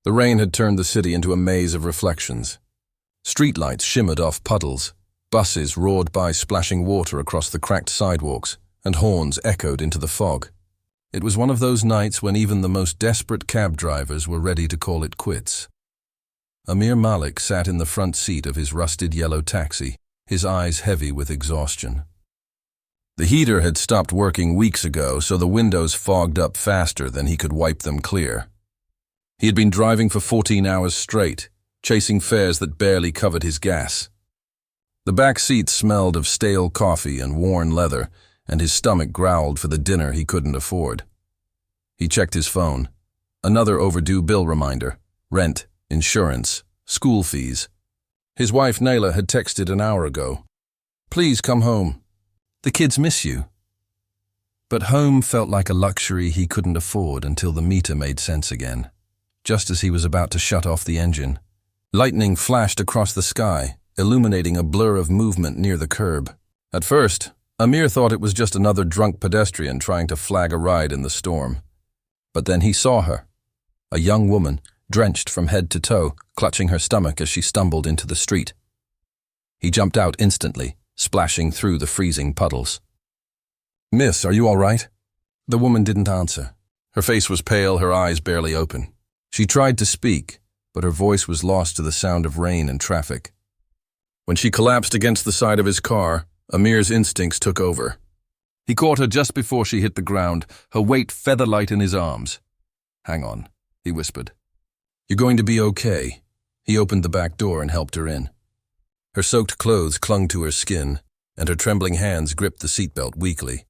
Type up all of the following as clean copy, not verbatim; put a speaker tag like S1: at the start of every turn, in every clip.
S1: The rain had turned the city into a maze of reflections. Streetlights shimmered off puddles, buses roared by splashing water across the cracked sidewalks, and horns echoed into the fog. It was one of those nights when even the most desperate cab drivers were ready to call it quits. Amir Malik sat in the front seat of his rusted yellow taxi, his eyes heavy with exhaustion. The heater had stopped working weeks ago, so the windows fogged up faster than he could wipe them clear. He had been driving for 14 hours straight, chasing fares that barely covered his gas. The back seat smelled of stale coffee and worn leather, and his stomach growled for the dinner he couldn't afford. He checked his phone. Another overdue bill reminder: rent, insurance, school fees. His wife Nayla had texted an hour ago. "Please come home. The kids miss you." But home felt like a luxury he couldn't afford until the meter made sense again. Just as he was about to shut off the engine, lightning flashed across the sky, illuminating a blur of movement near the curb. At first, Amir thought it was just another drunk pedestrian trying to flag a ride in the storm. But then he saw her, a young woman, drenched from head to toe, clutching her stomach as she stumbled into the street. He jumped out instantly, splashing through the freezing puddles. "Miss, are you all right?" The woman didn't answer. Her face was pale, her eyes barely open. She tried to speak, but her voice was lost to the sound of rain and traffic. When she collapsed against the side of his car, Amir's instincts took over. He caught her just before she hit the ground, her weight feather-light in his arms. "Hang on," he whispered. "You're going to be okay." He opened the back door and helped her in. Her soaked clothes clung to her skin, and her trembling hands gripped the seatbelt weakly.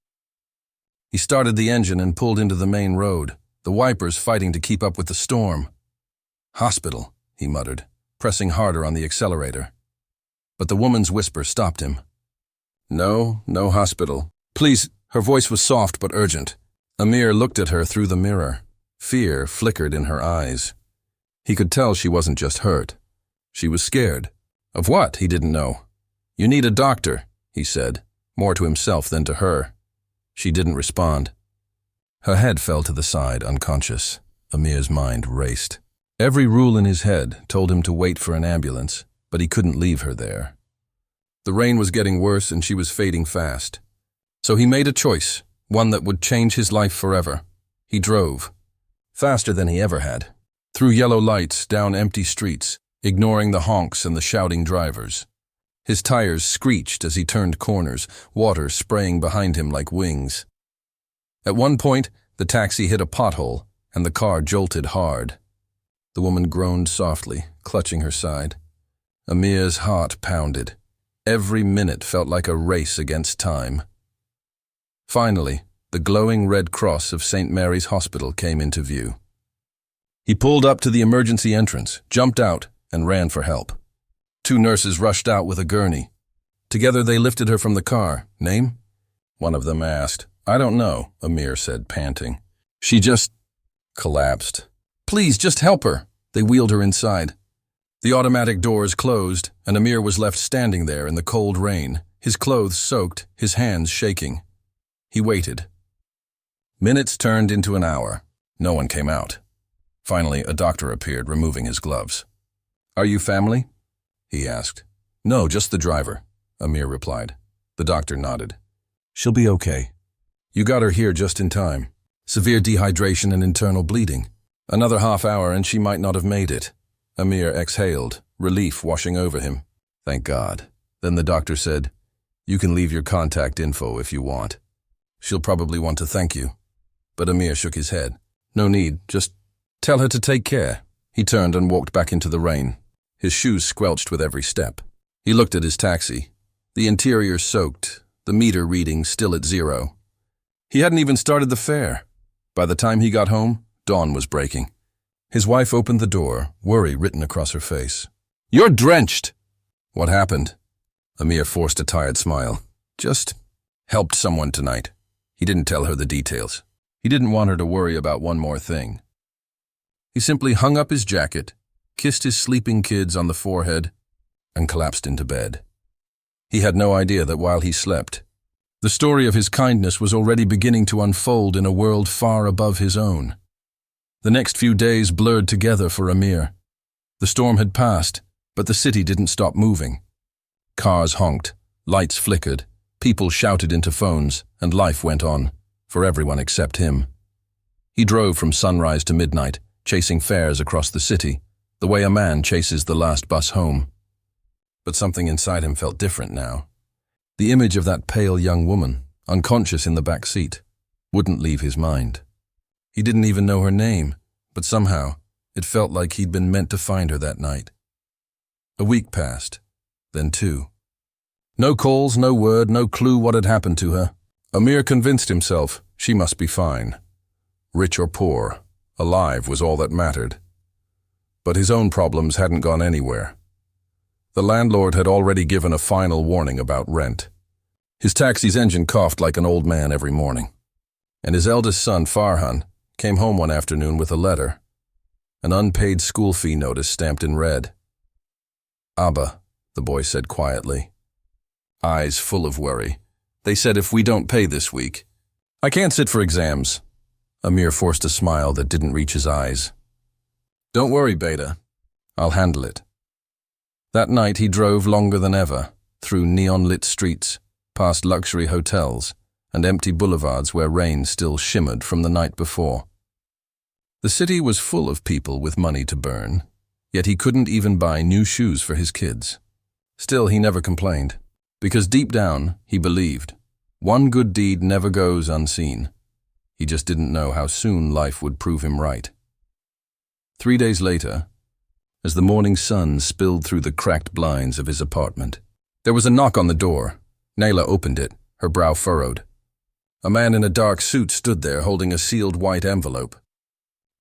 S1: He started the engine and pulled into the main road, the wipers fighting to keep up with the storm. "Hospital," he muttered, pressing harder on the accelerator. But the woman's whisper stopped him. "No hospital. Please." Her voice was soft but urgent. Amir looked at her through the mirror. Fear flickered in her eyes. He could tell she wasn't just hurt. She was scared. Of what, he didn't know. "You need a doctor," he said, more to himself than to her. She didn't respond. Her head fell to the side, unconscious. Amir's mind raced. Every rule in his head told him to wait for an ambulance, but he couldn't leave her there. The rain was getting worse and she was fading fast. So he made a choice, one that would change his life forever. He drove, faster than he ever had, through yellow lights, down empty streets, ignoring the honks and the shouting drivers. His tires screeched as he turned corners, water spraying behind him like wings. At one point, the taxi hit a pothole, and the car jolted hard. The woman groaned softly, clutching her side. Amir's heart pounded. Every minute felt like a race against time. Finally, the glowing red cross of St. Mary's Hospital came into view. He pulled up to the emergency entrance, jumped out, and ran for help. 2 nurses rushed out with a gurney. Together they lifted her from the car. "Name?" one of them asked. "I don't know," Amir said, panting. "She just collapsed." "Please, just help her." They wheeled her inside. The automatic doors closed, and Amir was left standing there in the cold rain, his clothes soaked, his hands shaking. He waited. Minutes turned into an hour. No one came out. Finally, a doctor appeared, removing his gloves. "Are you family?" he asked. "No, just the driver," Amir replied. The doctor nodded. "She'll be okay. You got her here just in time. Severe dehydration and internal bleeding. Another half hour and she might not have made it." Amir exhaled, relief washing over him. "Thank God." Then the doctor said, "You can leave your contact info if you want. She'll probably want to thank you." But Amir shook his head. "No need, just tell her to take care." He turned and walked back into the rain. His shoes squelched with every step. He looked at his taxi. The interior soaked, the meter reading still at 0. He hadn't even started the fare. By the time he got home, dawn was breaking. His wife opened the door, worry written across her face. "You're drenched!" "What happened?" Amir forced a tired smile. "Just helped someone tonight." He didn't tell her the details. He didn't want her to worry about one more thing. He simply hung up his jacket, kissed his sleeping kids on the forehead, and collapsed into bed. He had no idea that while he slept, the story of his kindness was already beginning to unfold in a world far above his own. The next few days blurred together for Amir. The storm had passed, but the city didn't stop moving. Cars honked, lights flickered, people shouted into phones, and life went on, for everyone except him. He drove from sunrise to midnight, chasing fares across the city, the way a man chases the last bus home. But something inside him felt different now. The image of that pale young woman, unconscious in the back seat, wouldn't leave his mind. He didn't even know her name, but somehow it felt like he'd been meant to find her that night. A week passed, then 2. No calls, no word, no clue what had happened to her. Amir convinced himself she must be fine. Rich or poor, alive was all that mattered. But his own problems hadn't gone anywhere. The landlord had already given a final warning about rent. His taxi's engine coughed like an old man every morning. And his eldest son, Farhan, came home one afternoon with a letter, an unpaid school fee notice stamped in red. "Abba," the boy said quietly, eyes full of worry. "They said if we don't pay this week, I can't sit for exams." Amir forced a smile that didn't reach his eyes. "Don't worry, Beta. I'll handle it." That night he drove longer than ever, through neon-lit streets, past luxury hotels, and empty boulevards where rain still shimmered from the night before. The city was full of people with money to burn, yet he couldn't even buy new shoes for his kids. Still, he never complained, because deep down, he believed, one good deed never goes unseen. He just didn't know how soon life would prove him right. 3 days later, as the morning sun spilled through the cracked blinds of his apartment, there was a knock on the door. Naila opened it, her brow furrowed. A man in a dark suit stood there holding a sealed white envelope.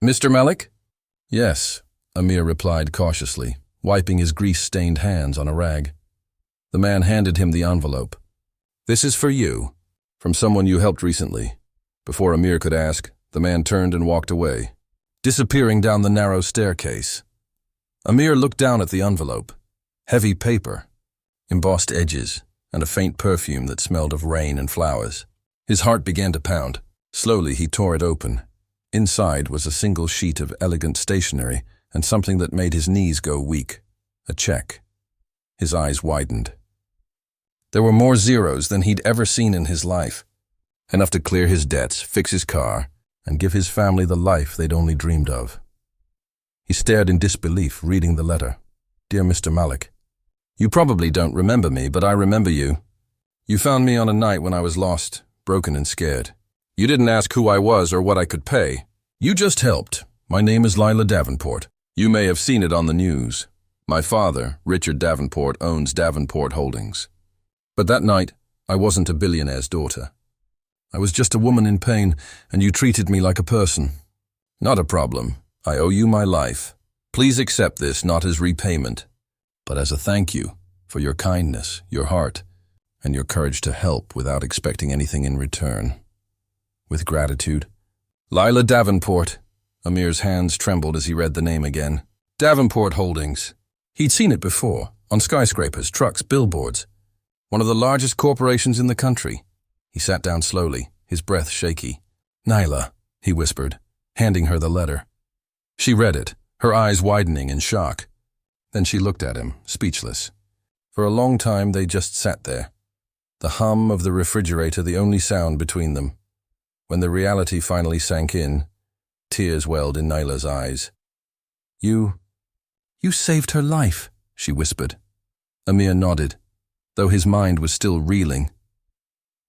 S1: "Mr. Malik?" "Yes," Amir replied cautiously, wiping his grease-stained hands on a rag. The man handed him the envelope. "This is for you, from someone you helped recently." Before Amir could ask, the man turned and walked away, disappearing down the narrow staircase. Amir looked down at the envelope. Heavy paper, embossed edges, and a faint perfume that smelled of rain and flowers. His heart began to pound. Slowly he tore it open. Inside was a single sheet of elegant stationery and something that made his knees go weak. A check. His eyes widened. There were more zeros than he'd ever seen in his life. Enough to clear his debts, fix his car, and give his family the life they'd only dreamed of. He stared in disbelief, reading the letter. "Dear Mr. Malik, you probably don't remember me, but I remember you. You found me on a night when I was lost, broken and scared. You didn't ask who I was or what I could pay. You just helped. My name is Lila Davenport. You may have seen it on the news. My father, Richard Davenport, owns Davenport Holdings. But that night, I wasn't a billionaire's daughter. I was just a woman in pain, and you treated me like a person. Not a problem. I owe you my life. Please accept this not as repayment, but as a thank you for your kindness, your heart, and your courage to help without expecting anything in return. With gratitude, Lila Davenport." Amir's hands trembled as he read the name again. Davenport Holdings. He'd seen it before, on skyscrapers, trucks, billboards. One of the largest corporations in the country. He sat down slowly, his breath shaky. "Naila," he whispered, handing her the letter. She read it, her eyes widening in shock. Then she looked at him, speechless. For a long time they just sat there, the hum of the refrigerator the only sound between them. When the reality finally sank in, tears welled in Naila's eyes. You saved her life," she whispered. Amir nodded, though his mind was still reeling.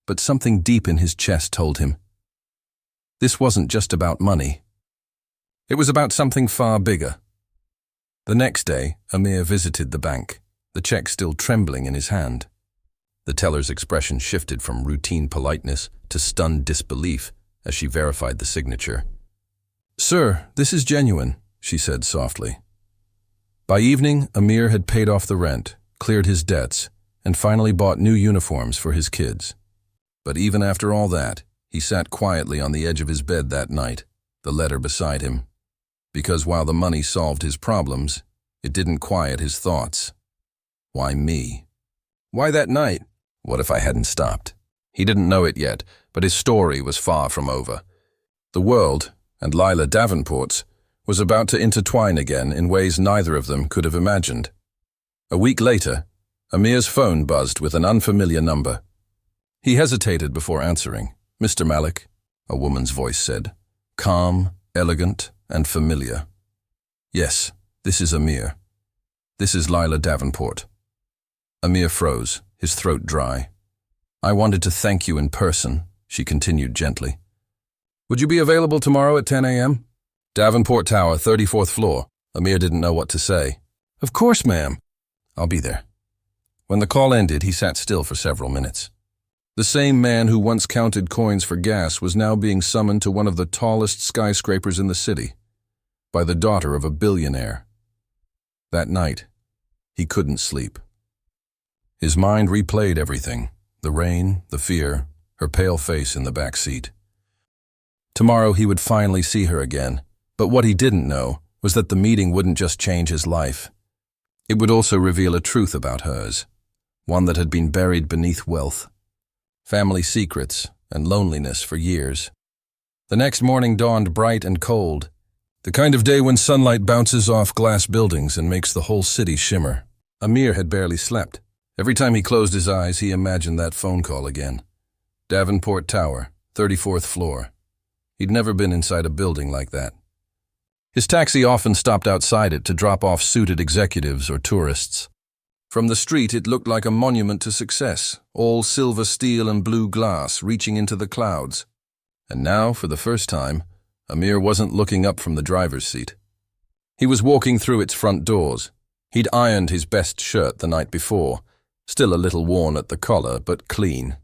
S1: But something deep in his chest told him. This wasn't just about money. It was about something far bigger. The next day, Amir visited the bank, the check still trembling in his hand. The teller's expression shifted from routine politeness to stunned disbelief as she verified the signature. "Sir, this is genuine," she said softly. By evening, Amir had paid off the rent, cleared his debts, and finally bought new uniforms for his kids. But even after all that, he sat quietly on the edge of his bed that night, the letter beside him. Because while the money solved his problems, it didn't quiet his thoughts. Why me? Why that night? What if I hadn't stopped? He didn't know it yet, but his story was far from over. The world, and Lila Davenport's, was about to intertwine again in ways neither of them could have imagined. A week later, Amir's phone buzzed with an unfamiliar number. He hesitated before answering. "Mr. Malik," a woman's voice said, calm, elegant, and familiar. "Yes, this is Amir. This is Lila Davenport." Amir froze, his throat dry. "I wanted to thank you in person," she continued gently. "Would you be available tomorrow at 10 a.m.? Davenport Tower, 34th floor." Amir didn't know what to say. "Of course, ma'am. I'll be there." When the call ended, he sat still for several minutes. The same man who once counted coins for gas was now being summoned to one of the tallest skyscrapers in the city by the daughter of a billionaire. That night, he couldn't sleep. His mind replayed everything: the rain, the fear, her pale face in the back seat. Tomorrow he would finally see her again, but what he didn't know was that the meeting wouldn't just change his life. It would also reveal a truth about hers, one that had been buried beneath wealth, family secrets, and loneliness for years. The next morning dawned bright and cold, the kind of day when sunlight bounces off glass buildings and makes the whole city shimmer. Amir had barely slept. Every time he closed his eyes, he imagined that phone call again. Davenport Tower, 34th floor. He'd never been inside a building like that. His taxi often stopped outside it to drop off suited executives or tourists. From the street, it looked like a monument to success, all silver steel and blue glass reaching into the clouds. And now, for the first time, Amir wasn't looking up from the driver's seat. He was walking through its front doors. He'd ironed his best shirt the night before, still a little worn at the collar, but clean.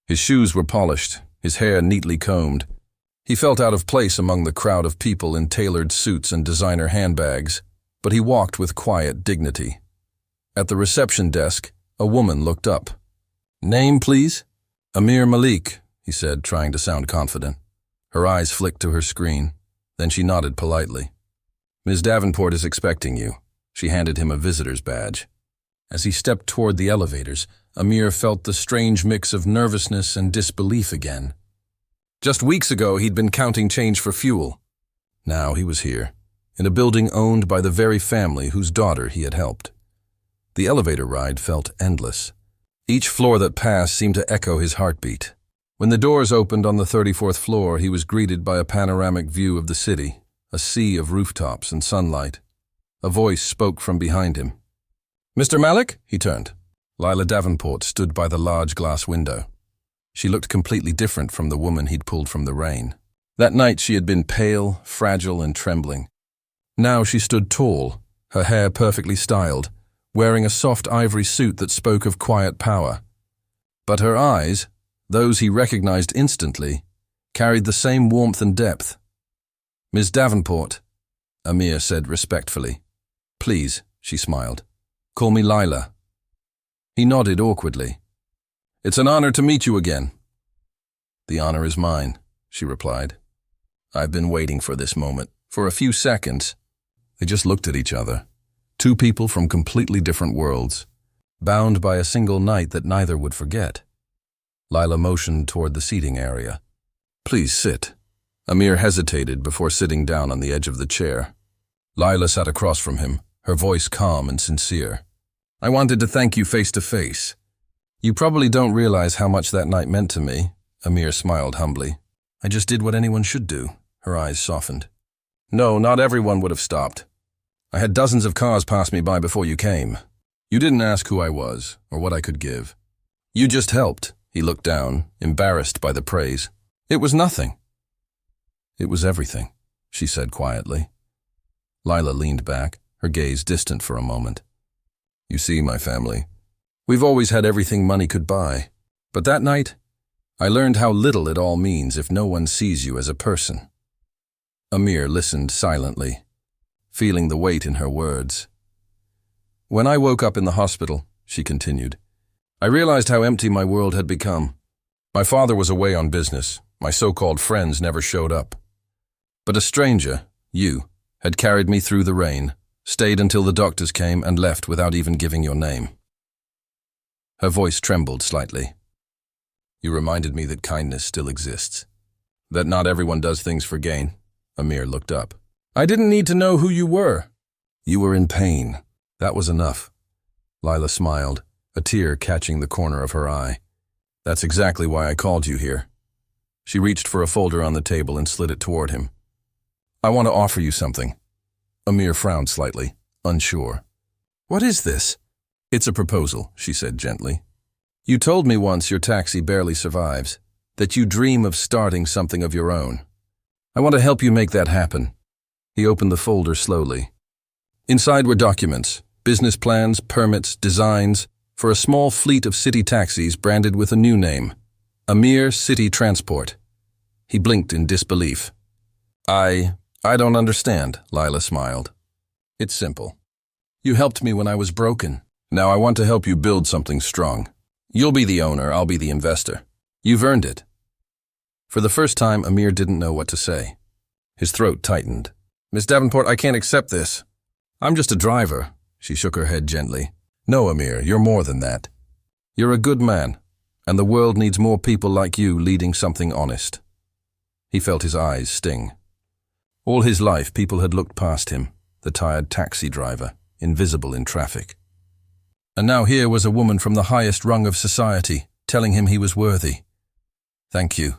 S1: His shoes were polished, his hair neatly combed. He felt out of place among the crowd of people in tailored suits and designer handbags, but he walked with quiet dignity. At the reception desk, a woman looked up. "Name, please?" "Amir Malik," he said, trying to sound confident. Her eyes flicked to her screen. Then she nodded politely. "Ms. Davenport is expecting you." She handed him a visitor's badge. As he stepped toward the elevators, Amir felt the strange mix of nervousness and disbelief again. Just weeks ago, he'd been counting change for fuel. Now he was here, in a building owned by the very family whose daughter he had helped. The elevator ride felt endless. Each floor that passed seemed to echo his heartbeat. When the doors opened on the 34th floor, he was greeted by a panoramic view of the city, a sea of rooftops and sunlight. A voice spoke from behind him. "Mr. Malik?" He turned. Lila Davenport stood by the large glass window. She looked completely different from the woman he'd pulled from the rain. That night she had been pale, fragile, and trembling. Now she stood tall, her hair perfectly styled, wearing a soft ivory suit that spoke of quiet power. But her eyes, those he recognized instantly, carried the same warmth and depth. "Ms. Davenport," Amir said respectfully. "Please," she smiled. "Call me Lila." He nodded awkwardly. "It's an honor to meet you again." "The honor is mine," she replied. "I've been waiting for this moment." For a few seconds, they just looked at each other. Two people from completely different worlds, bound by a single night that neither would forget. Lila motioned toward the seating area. "Please sit." Amir hesitated before sitting down on the edge of the chair. Lila sat across from him, her voice calm and sincere. "I wanted to thank you face to face. You probably don't realize how much that night meant to me," Amir smiled humbly. "I just did what anyone should do." Her eyes softened. "No, not everyone would have stopped. I had dozens of cars pass me by before you came. You didn't ask who I was or what I could give. You just helped." He looked down, embarrassed by the praise. "It was nothing." "It was everything," she said quietly. Lila leaned back, her gaze distant for a moment. "You see, my family, we've always had everything money could buy. But that night, I learned how little it all means if no one sees you as a person." Amir listened silently, feeling the weight in her words. "When I woke up in the hospital," she continued, "I realized how empty my world had become. My father was away on business. My so-called friends never showed up. But a stranger, you, had carried me through the rain, stayed until the doctors came, and left without even giving your name." Her voice trembled slightly. "You reminded me that kindness still exists. That not everyone does things for gain. Amir looked up. I didn't need to know who you were. You were in pain. That was enough. Lila smiled, a tear catching the corner of her eye. That's exactly why I called you here. She reached for a folder on the table and slid it toward him. I want to offer you something. Amir frowned slightly, unsure. What is this? It's a proposal, she said gently. You told me once your taxi barely survives, that you dream of starting something of your own. I want to help you make that happen. He opened the folder slowly. Inside were documents, business plans, permits, designs, for a small fleet of city taxis branded with a new name, Amir City Transport. He blinked in disbelief. I don't understand, Lila smiled. It's simple. You helped me when I was broken. Now I want to help you build something strong. You'll be the owner, I'll be the investor. You've earned it. For the first time, Amir didn't know what to say. His throat tightened. Miss Davenport, I can't accept this. I'm just a driver. She shook her head gently. No, Amir, you're more than that. You're a good man, and the world needs more people like you leading something honest. He felt his eyes sting. All his life, people had looked past him, the tired taxi driver, invisible in traffic. And now here was a woman from the highest rung of society, telling him he was worthy. Thank you,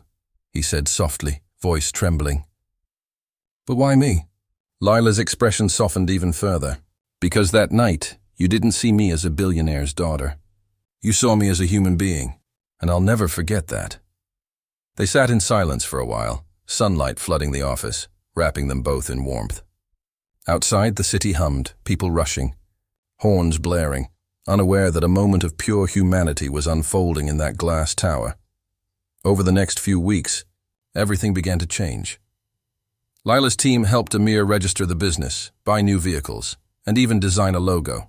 S1: he said softly, voice trembling. But why me? Lila's expression softened even further. Because that night, you didn't see me as a billionaire's daughter. You saw me as a human being, and I'll never forget that. They sat in silence for a while, sunlight flooding the office, wrapping them both in warmth. Outside, the city hummed, people rushing, horns blaring, unaware that a moment of pure humanity was unfolding in that glass tower. Over the next few weeks, everything began to change. Lila's team helped Amir register the business, buy new vehicles, and even design a logo.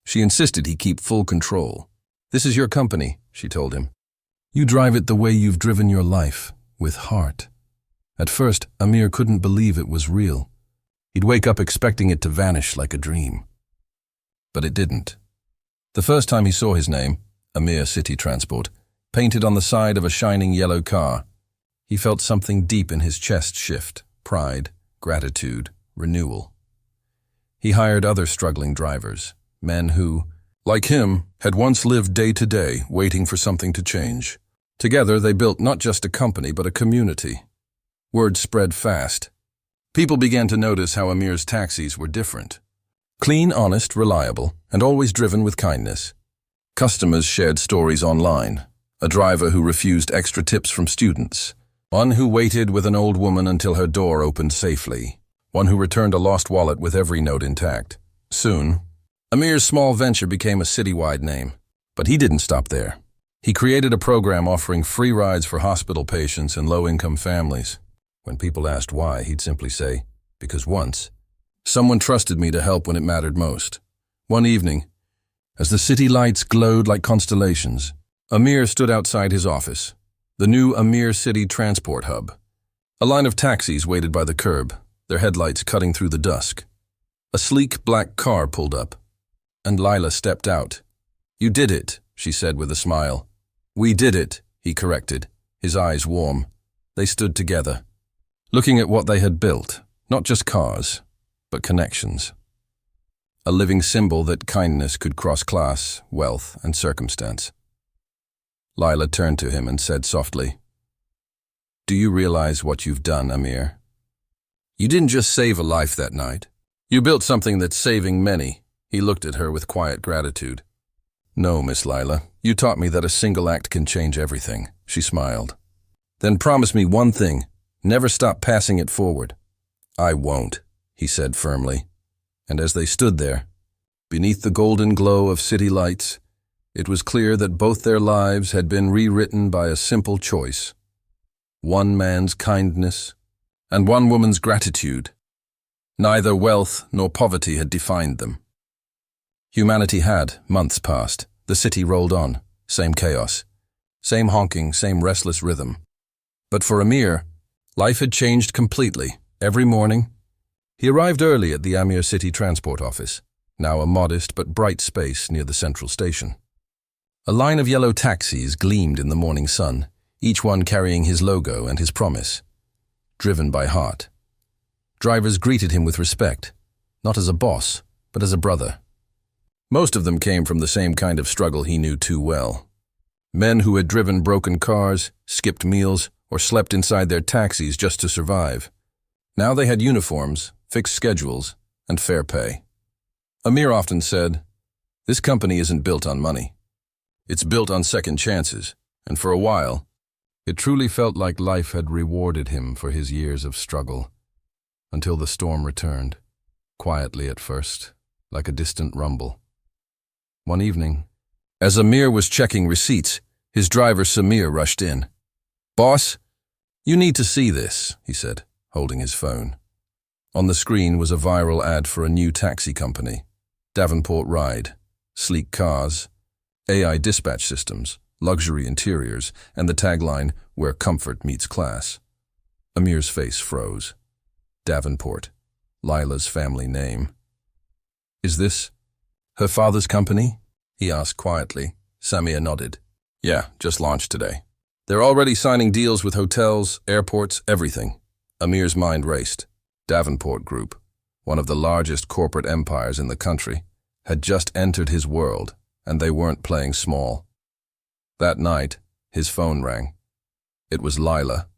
S1: She insisted he keep full control. This is your company, she told him. You drive it the way you've driven your life, with heart. At first, Amir couldn't believe it was real. He'd wake up expecting it to vanish like a dream. But it didn't. The first time he saw his name, Amir City Transport, painted on the side of a shining yellow car, he felt something deep in his chest shift, pride, gratitude, renewal. He hired other struggling drivers, men who, like him, had once lived day to day, waiting for something to change. Together, they built not just a company, but a community. Word spread fast. People began to notice how Amir's taxis were different. Clean, honest, reliable, and always driven with kindness. Customers shared stories online. A driver who refused extra tips from students. One who waited with an old woman until her door opened safely. One who returned a lost wallet with every note intact. Soon, Amir's small venture became a citywide name. But he didn't stop there. He created a program offering free rides for hospital patients and low-income families. When people asked why, he'd simply say, because once, someone trusted me to help when it mattered most. One evening, as the city lights glowed like constellations, Amir stood outside his office, the new Amir City Transport Hub. A line of taxis waited by the curb, their headlights cutting through the dusk. A sleek black car pulled up, and Lila stepped out. You did it, she said with a smile. We did it, he corrected, his eyes warm. They stood together, looking at what they had built, not just cars, but connections. A living symbol that kindness could cross class, wealth, and circumstance. Lila turned to him and said softly, Do you realize what you've done, Amir? You didn't just save a life that night. You built something that's saving many. He looked at her with quiet gratitude. No, Miss Lila, you taught me that a single act can change everything, she smiled. Then promise me one thing, never stop passing it forward. I won't, he said firmly. And as they stood there, beneath the golden glow of city lights, it was clear that both their lives had been rewritten by a simple choice. One man's kindness and one woman's gratitude. Neither wealth nor poverty had defined them. Humanity had, months passed. The city rolled on, same chaos, same honking, same restless rhythm. But for Amir, life had changed completely. Every morning, he arrived early at the Amir City Transport Office, now a modest but bright space near the central station. A line of yellow taxis gleamed in the morning sun, each one carrying his logo and his promise. Driven by heart. Drivers greeted him with respect, not as a boss, but as a brother. Most of them came from the same kind of struggle he knew too well. Men who had driven broken cars, skipped meals, or slept inside their taxis just to survive. Now they had uniforms, fixed schedules, and fair pay. Amir often said, "This company isn't built on money. It's built on second chances," and for a while, it truly felt like life had rewarded him for his years of struggle, until the storm returned, quietly at first, like a distant rumble. One evening, as Amir was checking receipts, his driver Samir rushed in. "Boss, you need to see this," he said, holding his phone. On the screen was a viral ad for a new taxi company, Davenport Ride, sleek cars, AI dispatch systems, luxury interiors, and the tagline, "Where comfort meets class." Amir's face froze. Davenport, Lila's family name. "Is this her father's company?" he asked quietly. Samir nodded. "Yeah, just launched today. They're already signing deals with hotels, airports, everything." Amir's mind raced. Davenport Group, one of the largest corporate empires in the country, had just entered his world, and they weren't playing small. That night, his phone rang. It was Lila.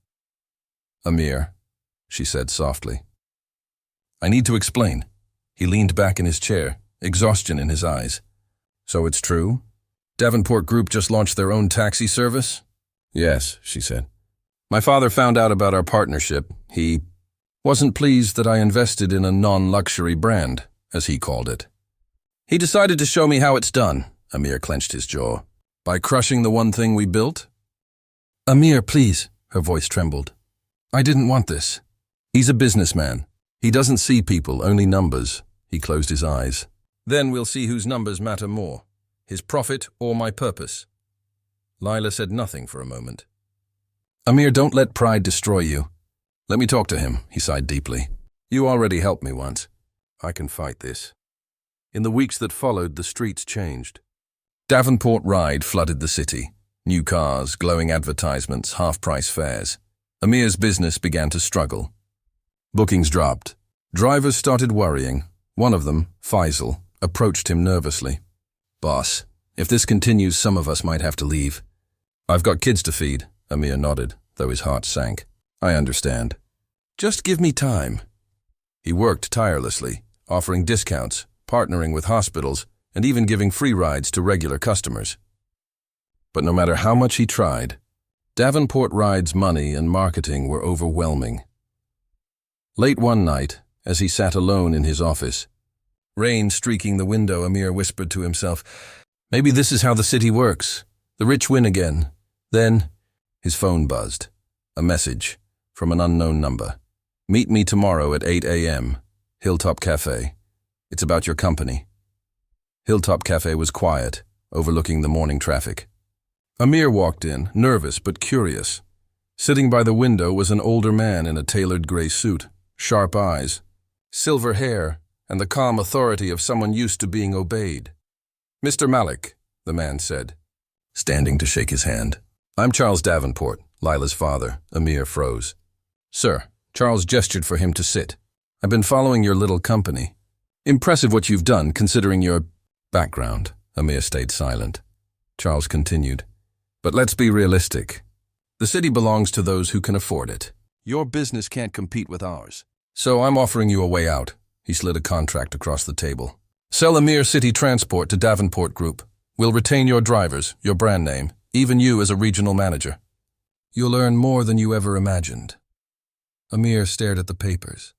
S1: "Amir," she said softly. "I need to explain." He leaned back in his chair, exhaustion in his eyes. "So it's true? Davenport Group just launched their own taxi service?" "Yes," she said. "My father found out about our partnership. He wasn't pleased that I invested in a non-luxury brand, as he called it. He decided to show me how it's done." Amir clenched his jaw. "By crushing the one thing we built?" "Amir, please," her voice trembled. "I didn't want this." "He's a businessman. He doesn't see people, only numbers." He closed his eyes. "Then we'll see whose numbers matter more, his profit or my purpose." Lila said nothing for a moment. "Amir, don't let pride destroy you." "Let me talk to him," he sighed deeply. "You already helped me once. I can fight this." In the weeks that followed, the streets changed. Davenport Ride flooded the city. New cars, glowing advertisements, half-price fares. Amir's business began to struggle. Bookings dropped. Drivers started worrying. One of them, Faisal, approached him nervously. "Boss, if this continues, some of us might have to leave." "I've got kids to feed," Amir nodded, though his heart sank. "I understand. Just give me time." He worked tirelessly, offering discounts, partnering with hospitals, and even giving free rides to regular customers. But no matter how much he tried, Davenport Ride's money and marketing were overwhelming. Late one night, as he sat alone in his office, rain streaking the window, Amir whispered to himself, "Maybe this is how the city works. The rich win again." Then, his phone buzzed. A message from an unknown number. "Meet me tomorrow at 8 a.m. Hilltop Cafe. It's about your company." Hilltop Cafe was quiet, overlooking the morning traffic. Amir walked in, nervous but curious. Sitting by the window was an older man in a tailored gray suit, sharp eyes, silver hair, and the calm authority of someone used to being obeyed. "Mr. Malik," the man said, standing to shake his hand. "I'm Charles Davenport, Lila's father." Amir froze. "Sir," Charles gestured for him to sit. "I've been following your little company. Impressive what you've done, considering your background." Amir stayed silent. Charles continued. "But let's be realistic. The city belongs to those who can afford it. Your business can't compete with ours. So I'm offering you a way out." He slid a contract across the table. "Sell Amir City Transport to Davenport Group. We'll retain your drivers, your brand name, even you as a regional manager. You'll earn more than you ever imagined." Amir stared at the papers.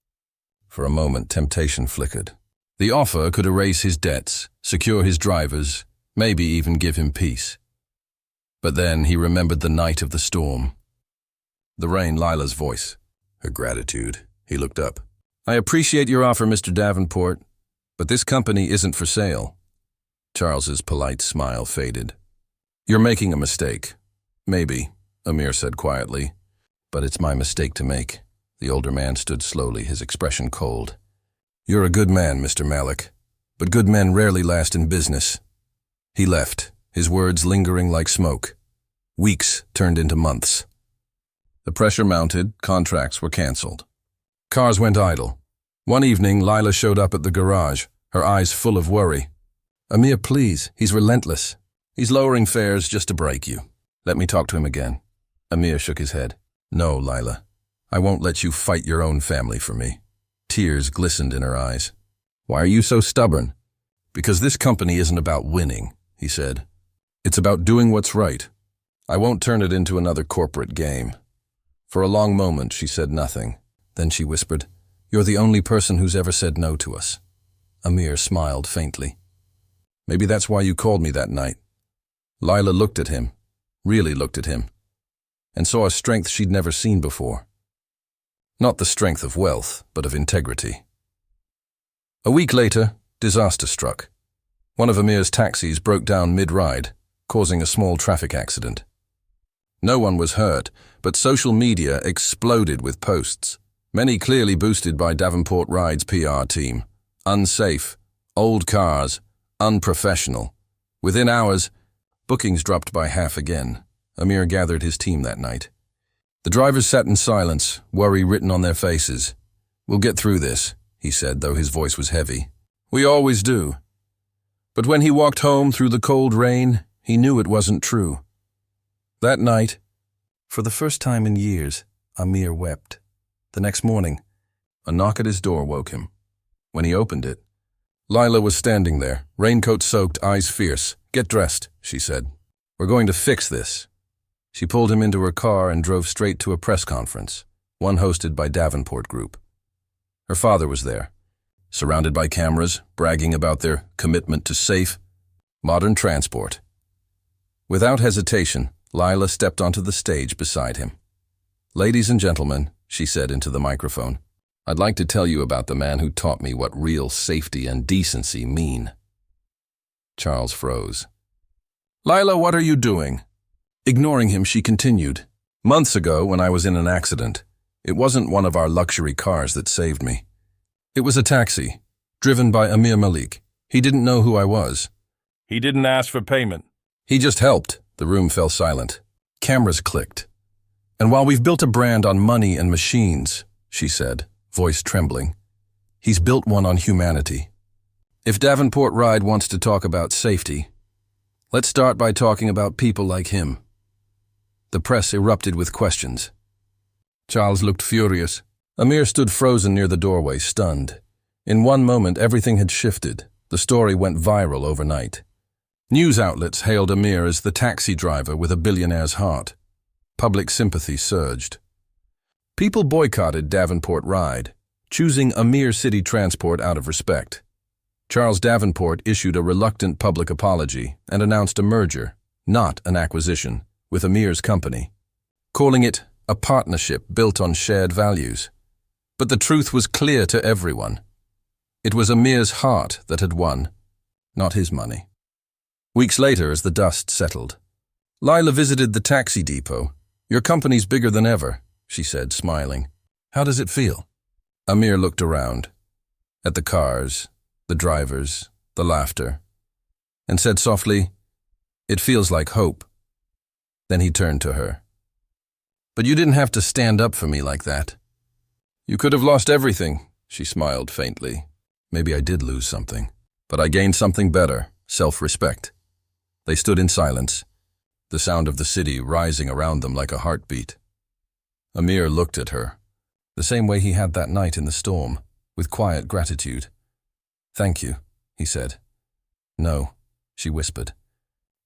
S1: For a moment, temptation flickered. The offer could erase his debts, secure his drivers, maybe even give him peace. But then he remembered the night of the storm. The rain, Lila's voice, her gratitude. He looked up. "I appreciate your offer, Mr. Davenport, but this company isn't for sale." Charles's polite smile faded. "You're making a mistake." "Maybe," Amir said quietly, "but it's my mistake to make." The older man stood slowly, his expression cold. "You're a good man, Mr. Malik, but good men rarely last in business." He left, his words lingering like smoke. Weeks turned into months. The pressure mounted, contracts were cancelled. Cars went idle. One evening, Lila showed up at the garage, her eyes full of worry. "Amir, please, he's relentless. He's lowering fares just to break you. Let me talk to him again." Amir shook his head. "No, Lila. I won't let you fight your own family for me." Tears glistened in her eyes. "Why are you so stubborn?" "Because this company isn't about winning," he said. "It's about doing what's right. I won't turn it into another corporate game." For a long moment, she said nothing. Then she whispered, "You're the only person who's ever said no to us." Amir smiled faintly. "Maybe that's why you called me that night." Lila looked at him, really looked at him, and saw a strength she'd never seen before. Not the strength of wealth, but of integrity. A week later, disaster struck. One of Amir's taxis broke down mid-ride, causing a small traffic accident. No one was hurt, but social media exploded with posts, many clearly boosted by Davenport Ride's PR team. Unsafe, old cars, unprofessional. Within hours, bookings dropped by half again. Amir gathered his team that night. The drivers sat in silence, worry written on their faces. "We'll get through this," he said, though his voice was heavy. "We always do." But when he walked home through the cold rain, he knew it wasn't true. That night, for the first time in years, Amir wept. The next morning, a knock at his door woke him. When he opened it, Lila was standing there, raincoat soaked, eyes fierce. "Get dressed," she said. "We're going to fix this." She pulled him into her car and drove straight to a press conference, one hosted by Davenport Group. Her father was there, surrounded by cameras, bragging about their commitment to safe, modern transport. Without hesitation, Lila stepped onto the stage beside him. "Ladies and gentlemen," she said into the microphone, "I'd like to tell you about the man who taught me what real safety and decency mean." Charles froze. "Lila, what are you doing?" Ignoring him, she continued. "Months ago, when I was in an accident, it wasn't one of our luxury cars that saved me. It was a taxi, driven by Amir Malik. He didn't know who I was.
S2: He didn't ask for payment.
S1: He just helped." The room fell silent. Cameras clicked. "And while we've built a brand on money and machines," she said, voice trembling, "he's built one on humanity. If Davenport Ride wants to talk about safety, let's start by talking about people like him." The press erupted with questions. Charles looked furious. Amir stood frozen near the doorway, stunned. In one moment, everything had shifted. The story went viral overnight. News outlets hailed Amir as the taxi driver with a billionaire's heart. Public sympathy surged. People boycotted Davenport Ride, choosing Amir City Transport out of respect. Charles Davenport issued a reluctant public apology and announced a merger, not an acquisition, with Amir's company, calling it a partnership built on shared values. But the truth was clear to everyone. It was Amir's heart that had won, not his money. Weeks later, as the dust settled, Lila visited the taxi depot. "Your company's bigger than ever," she said, smiling. "How does it feel?" Amir looked around, at the cars, the drivers, the laughter, and said softly, "It feels like hope." Then he turned to her. "But you didn't have to stand up for me like that." "You could have lost everything," she smiled faintly. "Maybe I did lose something, but I gained something better, self-respect." They stood in silence, the sound of the city rising around them like a heartbeat. Amir looked at her, the same way he had that night in the storm, with quiet gratitude. "Thank you," he said. "No," she whispered.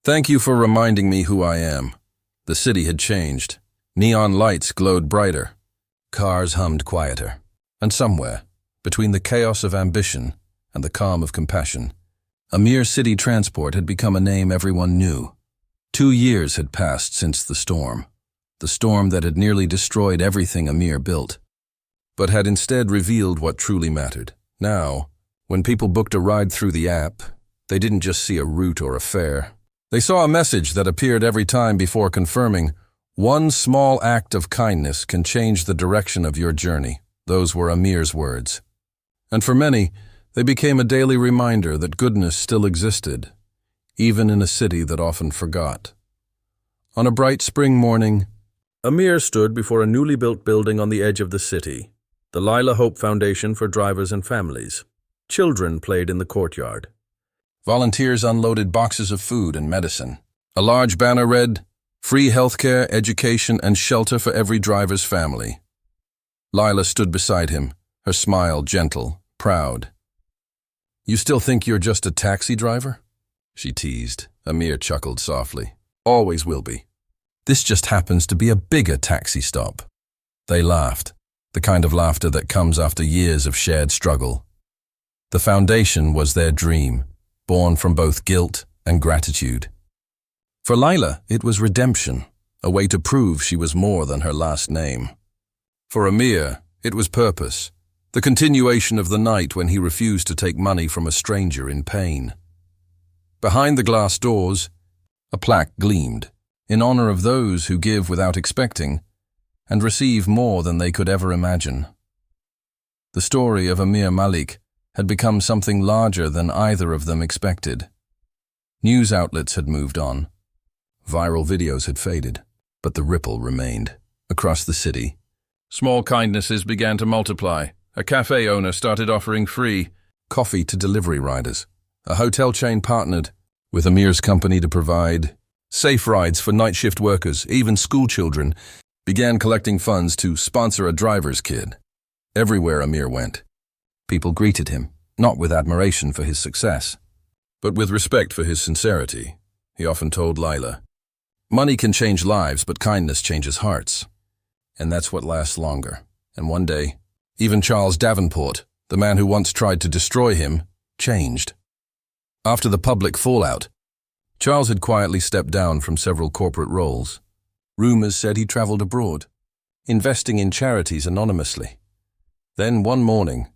S1: "Thank you for reminding me who I am." The city had changed. Neon lights glowed brighter. Cars hummed quieter. And somewhere, between the chaos of ambition and the calm of compassion, Amir City Transport had become a name everyone knew. 2 years had passed since the storm that had nearly destroyed everything Amir built, but had instead revealed what truly mattered. Now, when people booked a ride through the app, they didn't just see a route or a fare. They saw a message that appeared every time before confirming, "One small act of kindness can change the direction of your journey." Those were Amir's words. And for many, they became a daily reminder that goodness still existed, even in a city that often forgot. On a bright spring morning, Amir stood before a newly built building on the edge of the city, the Lila Hope Foundation for Drivers and Families. Children played in the courtyard. Volunteers unloaded boxes of food and medicine. A large banner read, "Free healthcare, education, and shelter for every driver's family." Lila stood beside him, her smile gentle, proud. "You still think you're just a taxi driver?" she teased. Amir chuckled softly. "Always will be. This just happens to be a bigger taxi stop." They laughed, the kind of laughter that comes after years of shared struggle. The foundation was their dream, born from both guilt and gratitude. For Lila, it was redemption, a way to prove she was more than her last name. For Amir, it was purpose, the continuation of the night when he refused to take money from a stranger in pain. Behind the glass doors, a plaque gleamed, in honor of those who give without expecting and receive more than they could ever imagine. The story of Amir Malik had become something larger than either of them expected. News outlets had moved on. Viral videos had faded, but the ripple remained. Across the city, small kindnesses began to multiply. A cafe owner started offering free coffee to delivery riders. A hotel chain partnered with Amir's company to provide safe rides for night shift workers. Even school children began collecting funds to sponsor a driver's kid. Everywhere Amir went, people greeted him, not with admiration for his success, but with respect for his sincerity. He often told Lila, "Money can change lives, but kindness changes hearts. And that's what lasts longer." And one day, even Charles Davenport, the man who once tried to destroy him, changed. After the public fallout, Charles had quietly stepped down from several corporate roles. Rumors said he traveled abroad, investing in charities anonymously. Then, one morning,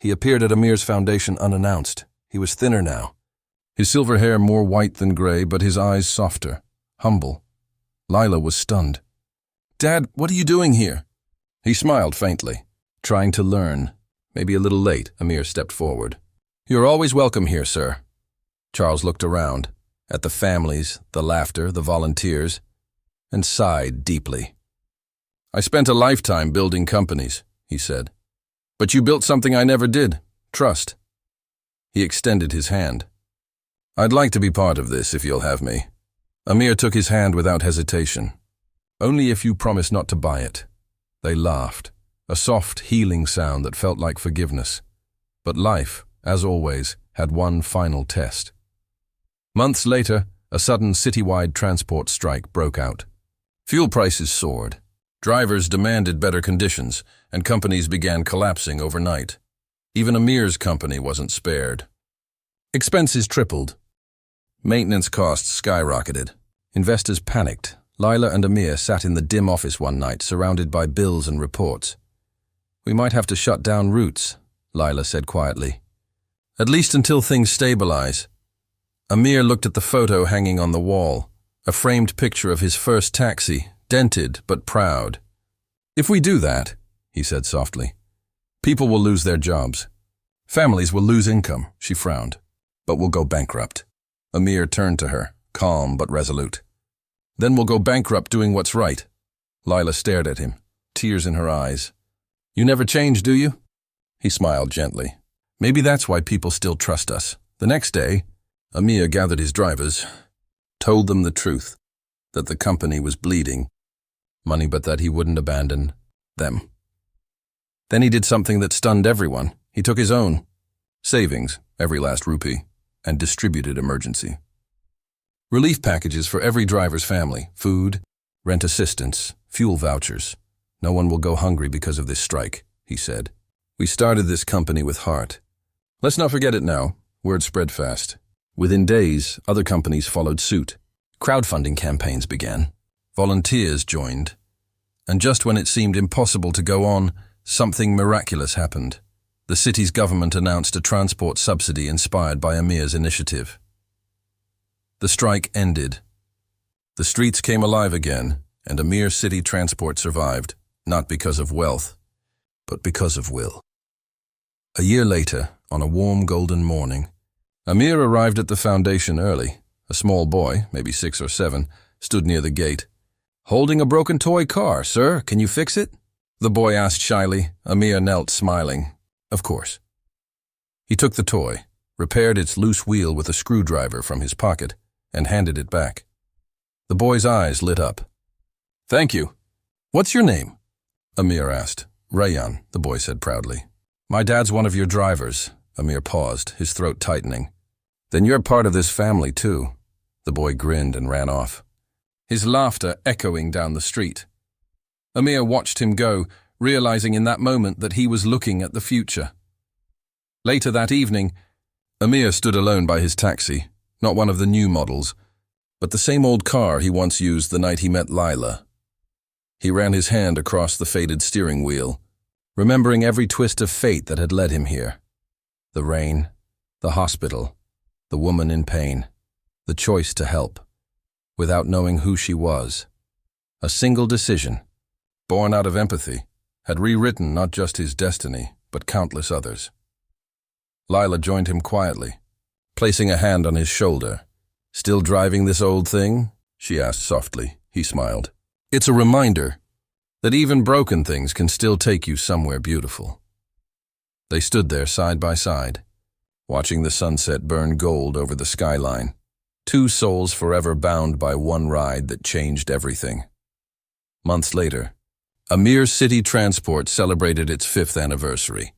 S1: he appeared at Amir's foundation unannounced. He was thinner now, his silver hair more white than gray, but his eyes softer, humble. Lila was stunned. "Dad, what are you doing here?" He smiled faintly, trying to learn. Maybe a little late, Amir stepped forward. "You're always welcome here, sir." Charles looked around, at the families, the laughter, the volunteers, and sighed deeply. "I spent a lifetime building companies," he said. "But you built something I never did, trust." He extended his hand. "I'd like to be part of this if you'll have me." Amir took his hand without hesitation. "Only if you promise not to buy it." They laughed, a soft, healing sound that felt like forgiveness. But life, as always, had one final test. Months later, a sudden citywide transport strike broke out. Fuel prices soared. Drivers demanded better conditions, and companies began collapsing overnight. Even Amir's company wasn't spared. Expenses tripled. Maintenance costs skyrocketed. Investors panicked. Lila and Amir sat in the dim office one night, surrounded by bills and reports. "We might have to shut down routes," Lila said quietly. "At least until things stabilize." Amir looked at the photo hanging on the wall, a framed picture of his first taxi, dented but proud. "If we do that," he said softly, "people will lose their jobs. Families will lose income," she frowned, "but we'll go bankrupt." Amir turned to her, calm but resolute. "Then we'll go bankrupt doing what's right." Lila stared at him, tears in her eyes. "You never change, do you?" He smiled gently. "Maybe that's why people still trust us." The next day, Amir gathered his drivers, told them the truth, that the company was bleeding money, but that he wouldn't abandon them. Then he did something that stunned everyone. He took his own savings, every last rupee, and distributed emergency relief packages for every driver's family: food, rent assistance, fuel vouchers. "No one will go hungry because of this strike," he said. "We started this company with heart. Let's not forget it now." Word spread fast. Within days, other companies followed suit. Crowdfunding campaigns began. Volunteers joined. And just when it seemed impossible to go on, something miraculous happened. The city's government announced a transport subsidy inspired by Amir's initiative. The strike ended. The streets came alive again, and Amir's city transport survived, not because of wealth, but because of will. A year later, on a warm golden morning, Amir arrived at the foundation early. A small boy, maybe 6 or 7, stood near the gate. "Holding a broken toy car, sir. Can you fix it?" The boy asked shyly. Amir knelt, smiling. Of course. He took the toy, repaired its loose wheel with a screwdriver from his pocket, and handed it back. The boy's eyes lit up. "Thank you. What's your name?" Amir asked. "Rayyan," the boy said proudly. "My dad's one of your drivers." Amir paused, his throat tightening. "Then you're part of this family, too." The boy grinned and ran off, his laughter echoing down the street. Amir watched him go, realizing in that moment that he was looking at the future. Later that evening, Amir stood alone by his taxi, not one of the new models, but the same old car he once used the night he met Lila. He ran his hand across the faded steering wheel, remembering every twist of fate that had led him here. The rain, the hospital, the woman in pain, the choice to help, without knowing who she was. A single decision, born out of empathy, had rewritten not just his destiny, but countless others. Lila joined him quietly, placing a hand on his shoulder. "Still driving this old thing?" she asked softly. He smiled. "It's a reminder that even broken things can still take you somewhere beautiful." They stood there side by side, watching the sunset burn gold over the skyline, two souls forever bound by one ride that changed everything. Months later, Amir's city transport celebrated its 5th anniversary.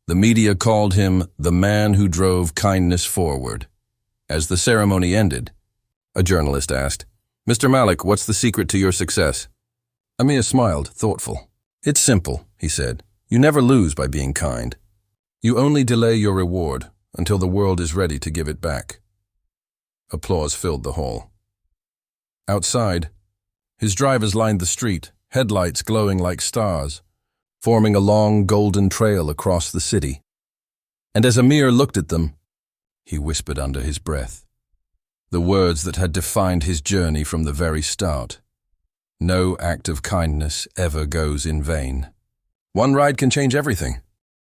S1: The media called him the man who drove kindness forward. As the ceremony ended, a journalist asked, "Mr. Malik, what's the secret to your success?" Amir smiled, thoughtful. "It's simple," he said. "You never lose by being kind. You only delay your reward until the world is ready to give it back." Applause filled the hall. Outside, his drivers lined the street, headlights glowing like stars, forming a long golden trail across the city. And as Amir looked at them, he whispered under his breath the words that had defined his journey from the very start. No act of kindness ever goes in vain. One ride can change everything.